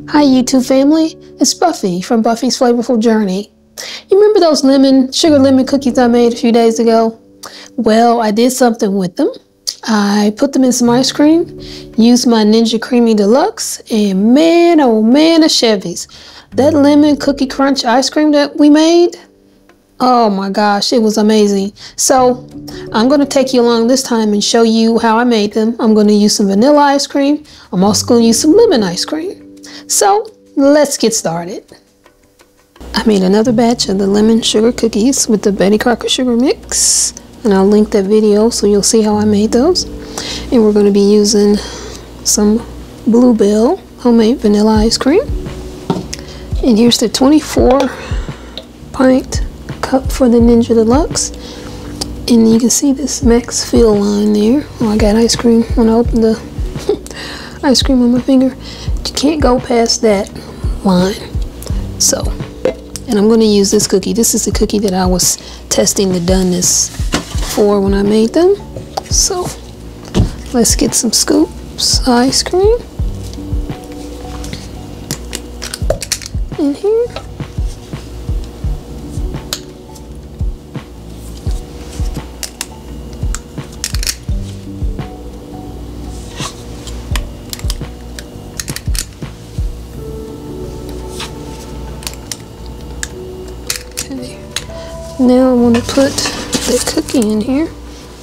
Hi YouTube family, it's Buffy from Buffy's Flavorful Journey. You remember those sugar lemon cookies I made a few days ago? Well, I did something with them. I put them in some ice cream, used my Ninja Creami Deluxe, and man, oh man, a Chevy's. That lemon cookie crunch ice cream that we made, oh my gosh, it was amazing. So I'm going to take you along this time and show you how I made them. I'm going to use some vanilla ice cream. I'm also going to use some lemon ice cream. So let's get started. I made another batch of the lemon sugar cookies with the Betty Crocker sugar mix, and I'll link that video so you'll see how I made those. And we're going to be using some Bluebell homemade vanilla ice cream. And here's the 24-pint cup for the Ninja Deluxe. And you can see this max fill line there. Oh, I got ice cream when I opened the ice cream on my finger. You can't go past that line. So, and I'm going to use this cookie. This is the cookie that I was testing the doneness for when I made them. So let's get some scoops of ice cream in here. Now I want to put the cookie in here,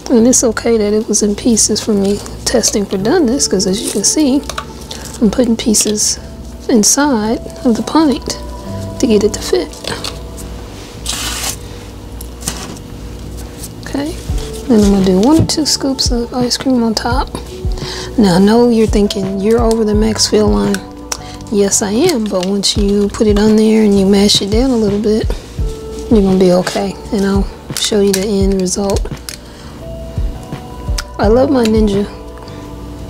and it's okay that it was in pieces for me testing for doneness, because as you can see, I'm putting pieces inside of the pint to get it to fit. Okay, then I'm going to do 1 or 2 scoops of ice cream on top. Now I know you're thinking you're over the max fill line. Yes, I am, but once you put it on there and you mash it down a little bit, you're gonna be okay, and I'll show you the end result. I love my Ninja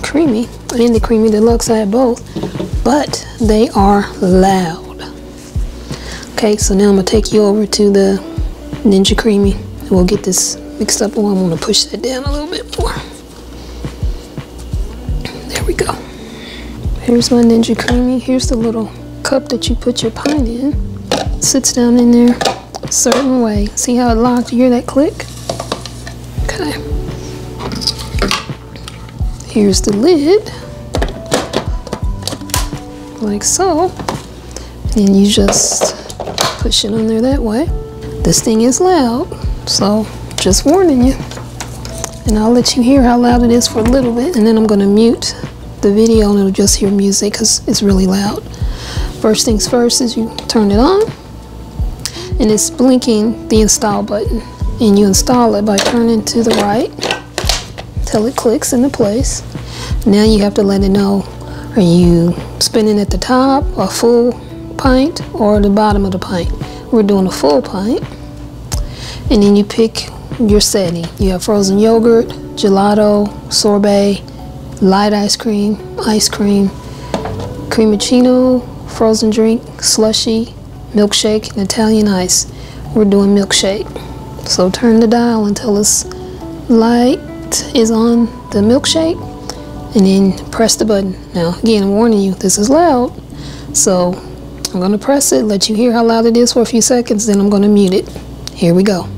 Creami and the Creami Deluxe. I have both, but they are loud. Okay, so now I'm gonna take you over to the Ninja Creami, and we'll get this mixed up. Oh, I'm gonna push that down a little bit more. There we go. Here's my Ninja Creami. Here's the little cup that you put your pint in. It sits down in there a certain way. See how it locked? You hear that click? Okay. Here's the lid, like so. And you just push it on there that way. This thing is loud, so just warning you. And I'll let you hear how loud it is for a little bit, and then I'm going to mute the video and it'll just hear music because it's really loud. First things first is you turn it on, and it's blinking the install button, and you install it by turning to the right till it clicks into place. Now you have to let it know, are you spinning at the top, a full pint, or the bottom of the pint? We're doing a full pint. And then you pick your setting. You have frozen yogurt, gelato, sorbet, light ice cream, creamicino, frozen drink, slushy, milkshake, and Italian ice. We're doing milkshake. So turn the dial until this light is on the milkshake, and then press the button. Now again, I'm warning you, this is loud, so I'm going to press it, let you hear how loud it is for a few seconds, then I'm going to mute it. Here we go.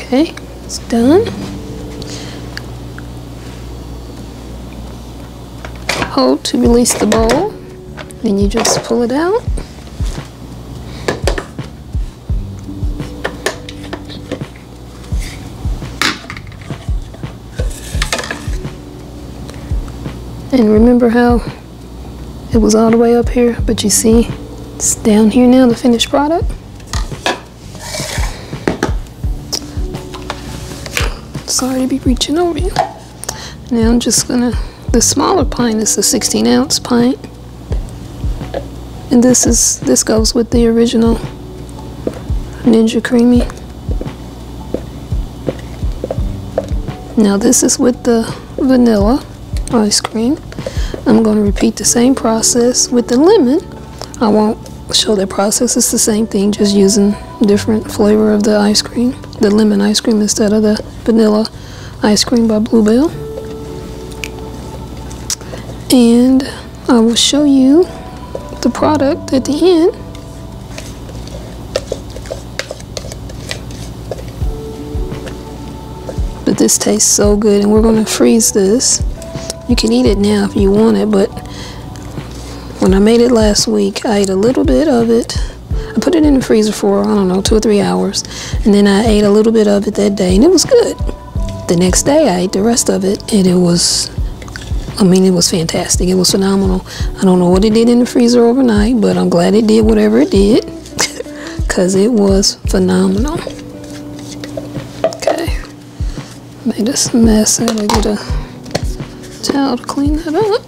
Okay, it's done. Hold to release the bowl, then you just pull it out. And remember how it was all the way up here, but you see it's down here now, the finished product. Sorry to be reaching over you. Now I'm just gonna The smaller pint is the 16-ounce pint. And this goes with the original Ninja Creami. Now this is with the vanilla ice cream. I'm going to repeat the same process with the lemon. I won't show that process. It's the same thing, just using different flavor of the ice cream. The lemon ice cream instead of the vanilla ice cream by Bluebell. And I will show you the product at the end. But this tastes so good, and we're going to freeze this. You can eat it now if you want it, but when I made it last week, I ate a little bit of it. I put it in the freezer for, I don't know, 2 or 3 hours, and then I ate a little bit of it that day, and it was good. The next day, I ate the rest of it, and it was, I mean, it was fantastic. It was phenomenal. I don't know what it did in the freezer overnight, but I'm glad it did whatever it did, because it was phenomenal. Okay, made us a mess. I gotta get a towel to clean that up.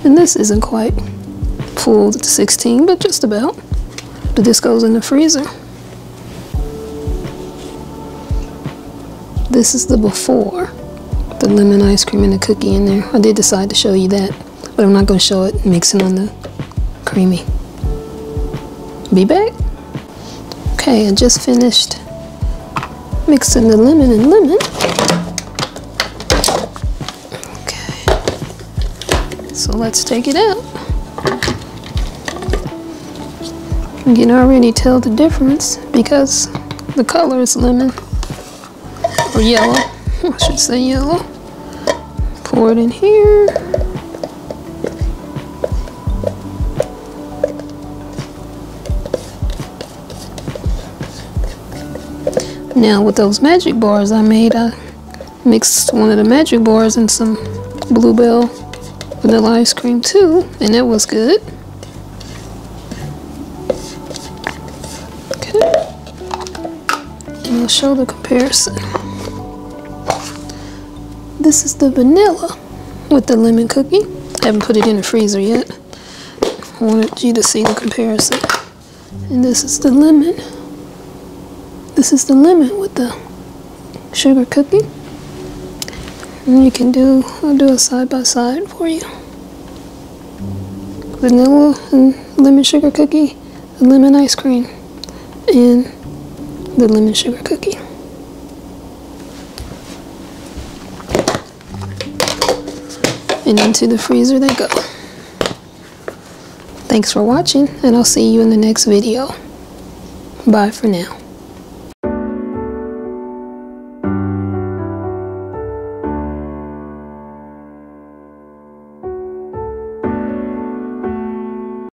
And this isn't quite full to 16, but just about. But this goes in the freezer. This is the before, the lemon ice cream and the cookie in there. I did decide to show you that, but I'm not going to show it mixing on the creamy. Be back. Okay, I just finished mixing the lemon and lemon. Okay, so let's take it out. You can already tell the difference because the color is lemon. Or yellow, I should say yellow. Pour it in here. Now with those magic bars I made, I mixed one of the magic bars in some Bluebell vanilla ice cream too, and it was good. Okay, and I'll show the comparison. This is the vanilla with the lemon cookie. I haven't put it in the freezer yet. I wanted you to see the comparison. And this is the lemon. This is the lemon with the sugar cookie. And you can I'll do a side by side for you. Vanilla and lemon sugar cookie, the lemon ice cream, and the lemon sugar cookie. And into the freezer they go. Thanks for watching, and I'll see you in the next video. Bye for now.